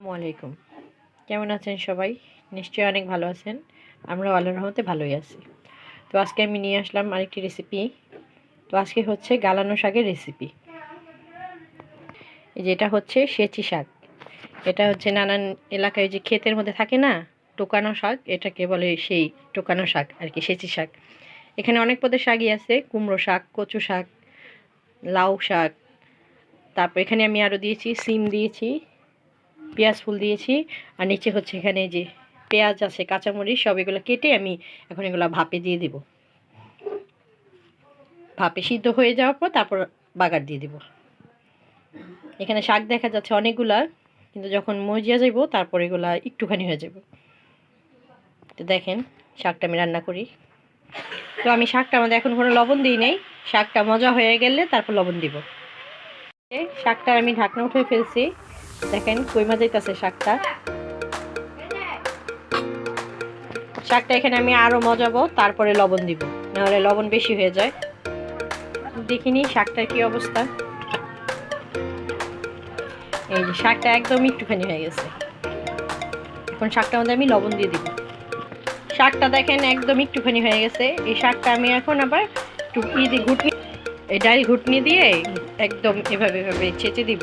আসসালামাইকুম। কেমন আছেন সবাই? নিশ্চয়ই অনেক ভালো আছেন। আমরা আল্লাহর রহমতে ভালোই আছি। তো আজকে আমি নিয়ে আসলাম আরেকটি রেসিপি। তো আজকে হচ্ছে গালানো শাকের রেসিপি। এই যে এটা হচ্ছে সেচি শাক। এটা হচ্ছে নানান এলাকায় যে ক্ষেতের মধ্যে থাকে না, টোকানো শাক, এটাকে বলে সেই টোকানো শাক আর কি, সেচি শাক। এখানে অনেক পদের শাকই আছে, কুমড়ো শাক, কচু শাক, লাউ শাক। তারপর এখানে আমি আরও দিয়েছি সিম দিয়েছি, পেঁয়াজ ফুল দিয়েছি, আর নিচে হচ্ছে এখানে যে পেঁয়াজ আছে, কাঁচামরিচ, সব এগুলো কেটে আমি এখন এগুলো ভাপে দিয়ে দিব। ভাপে সিদ্ধ হয়ে যাওয়ার পর তারপর বাগার দিয়ে দিব। এখানে শাক দেখা যাচ্ছে অনেকগুলা, কিন্তু যখন মজিয়া যাইব তারপর এগুলা একটুখানি হয়ে যাব। তো দেখেন শাকটা আমি রান্না করি। তো আমি শাকটা আমাদের এখন কোনো লবণ দিই নেই, শাকটা মজা হয়ে গেলে তারপর লবণ দিব। শাকটা আমি ঢাকনা উঠে ফেলছি, দেখেন কইমা যাইতেছে শাকটা। শাকটা এখানে আমি আরও মজাবো, তারপরে লবণ দিব, নাহলে লবণ বেশি হয়ে যায়। দেখিনি শাকটার কি অবস্থা। এই যে শাকটা একদম একটুখানি হয়ে গেছে। এখন শাকটার মধ্যে আমি লবণ দিয়ে দিব। শাকটা দেখেন একদম একটুখানি হয়ে গেছে। এই শাকটা আমি এখন আবার একটু ঘুটনি, এই ডাল ঘুটনি দিয়ে একদম এভাবে এভাবে ছেঁচে দিব।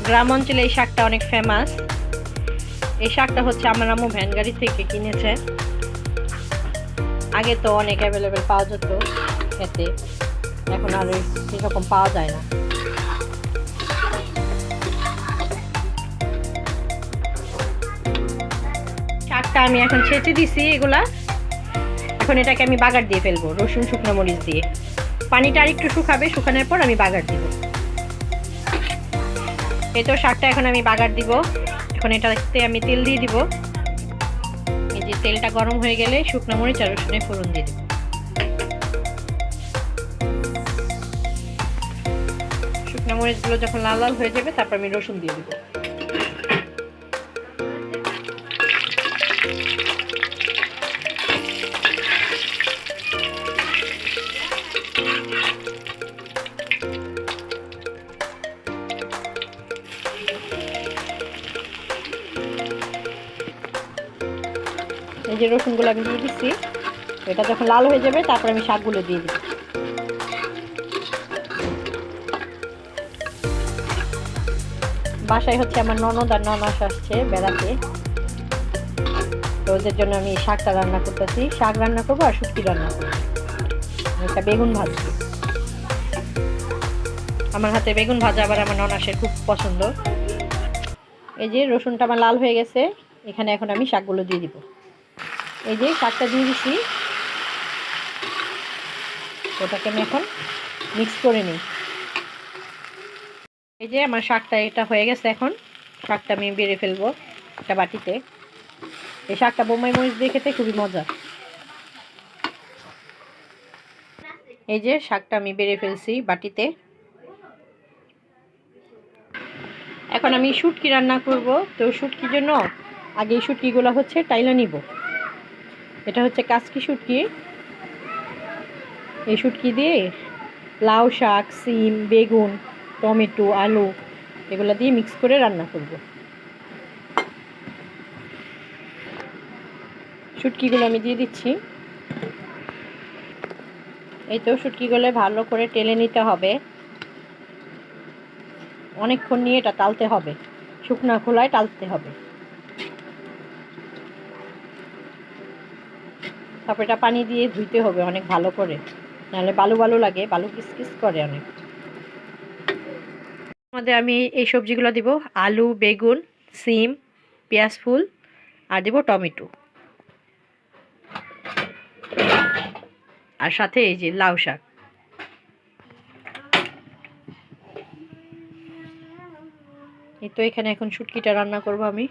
গ্রাম অঞ্চলে এই শাকটা অনেক ফেমাস। এই শাকটা হচ্ছে আমার আম্মু ভ্যান গাড়ি থেকে কিনেছে। আগে তো অনেক অ্যাভেলেবেল পাওয়া যেত খেতে, এখন আর এরকম পাওয়া যায় না। শাকটা আমি এখন ছেঁচে দিছি এগুলা। এখন এটাকে আমি বাগার দিয়ে ফেলবো রসুন শুকনো মরিচ দিয়ে। পানিটা আর একটু শুকাবে, শুকানোর পর আমি বাগার দিব। এই তো শাকটা এখন আমি বাগার দিব। এখন এটাতে আমি তেল দিয়ে দিব। এই যে তেলটা গরম হয়ে গেলে শুকনো মরিচ আর রসুনের ফোড়ন দিয়ে দিব। শুকনো মরিচগুলো যখন লাল লাল হয়ে যাবে তারপর আমি রসুন দিয়ে দিব। এই যে রসুনগুলো আমি দিয়ে দিচ্ছি, এটা যখন লাল হয়ে যাবে তারপর আমি শাকগুলো দিয়ে দিব। বাসায় হচ্ছে আমার ননদ আর ননাস আসছে বেড়াতে, তো ওদের জন্য আমি শাকটা রান্না করতেছি। শাক রান্না করবো আর শুটকি রান্না করবো। একটা বেগুন ভাজছি। আমার হাতে বেগুন ভাজা আবার আমার ননাসের খুব পছন্দ। এই যে রসুনটা আমার লাল হয়ে গেছে, এখানে এখন আমি শাকগুলো দিয়ে দিব। এই যে শাকটা দিয়ে দিচ্ছি, ওটাকে আমি এখন মিক্স করে নিই। এই যে আমার শাকটা এটা হয়ে গেছে। এখন শাকটা আমি বেড়ে ফেলবো একটা বাটিতে। এই শাকটা বোম্বাই মরিচ দিয়ে খেতে খুবই মজা। এই যে শাকটা আমি বেড়ে ফেলছি বাটিতে। এখন আমি শুটকি রান্না করব। তো শুটকির জন্য আগে এই শুটকিগুলো হচ্ছে টাইলা নিব। এটা হচ্ছে কাচকি শুটকি। এই শুটকি দিয়ে লাউ শাক, সিম, বেগুন, টমেটো, আলু এগুলো দিয়ে মিক্স করে রান্না করব। শুটকিগুলো আমি দিয়ে দিচ্ছি। এই তো শুটকিগুলো ভালো করে টেলে নিতে হবে, অনেকক্ষণ নিয়ে এটা টালতে হবে, শুকনা খোলায় টালতে হবে। তারপর এটা পানি দিয়ে ধুইতে হবে অনেক ভালো করে, নাহলে বালু বালু লাগে, বালু কিসকিস করে অনেক। মধ্যে আমি এই সবজিগুলো দিব, আলু, বেগুন, সিম, পেঁয়াজ ফুল, আর দিব টমেটো, আর সাথে এই যে লাউ শাক। এই তো এখানে এখন শুটকিটা রান্না করব আমি।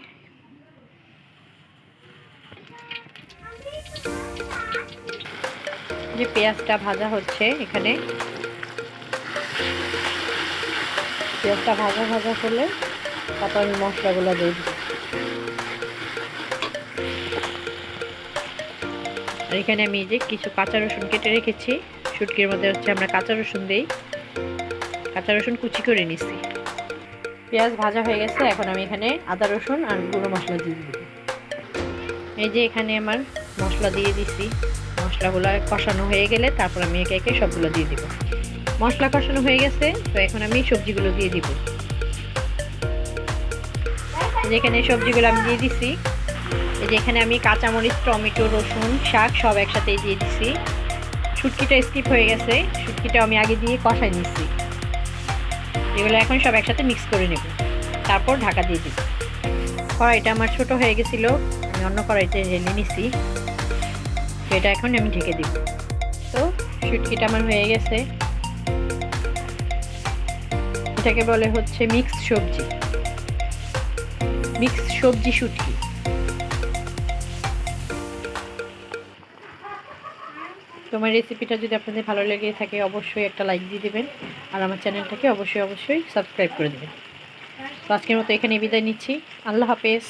যে পেঁয়াজটা ভাজা হচ্ছে এখানে, পেঁয়াজটা ভাজা ভাজা করলে তারপর আমি মশলাগুলো দিয়ে দিই। আর এখানে আমি যে কিছু কাঁচা রসুন কেটে রেখেছি, শুটকির মধ্যে হচ্ছে আমরা কাঁচা রসুন দিই, কাঁচা রসুন কুচি করে নিচ্ছি। পেঁয়াজ ভাজা হয়ে গেছে, এখন আমি এখানে আদা রসুন আর গুঁড়ো মশলা দিয়ে দিব। এই যে এখানে আমার মশলা দিয়ে দিছি, মশলাগুলো কষানো হয়ে গেলে তারপর আমি একে একে সবগুলো দিয়ে দিব। মশলা কষানো হয়ে গেছে, তো এখন আমি সবজিগুলো দিয়ে দিব। যেখানে সবজিগুলো আমি দিয়ে দিছি, এই যে এখানে আমি কাঁচামরিচ, টমেটো, রসুন, শাক সব একসাথে দিয়ে দিছি। শুটকিটা স্কিপ হয়ে গেছে, শুটকিটা আমি আগে দিয়ে কষাই নিচ্ছি। এগুলো এখন সব একসাথে মিক্স করে নেব, তারপর ঢাকা দিয়ে দিব। কড়াইটা আমার ছোট হয়ে গেছিল, আমি অন্য কড়াইতে ঢেলে নিছি, তো এটা এখন আমি ঢেকে দিব। তো শুটকিটা আমার হয়ে গেছে, এটাকে বলে হচ্ছে মিক্স সবজি, মিক্স সবজি শুটকি। তোমার রেসিপিটা যদি আপনাদের ভালো লেগে থাকে অবশ্যই একটা লাইক দিয়ে দেবেন, আর আমার চ্যানেলটাকে অবশ্যই সাবস্ক্রাইব করে দেবেন। তো আজকের মতো এখানে বিদায় নিচ্ছি। আল্লাহ হাফেজ।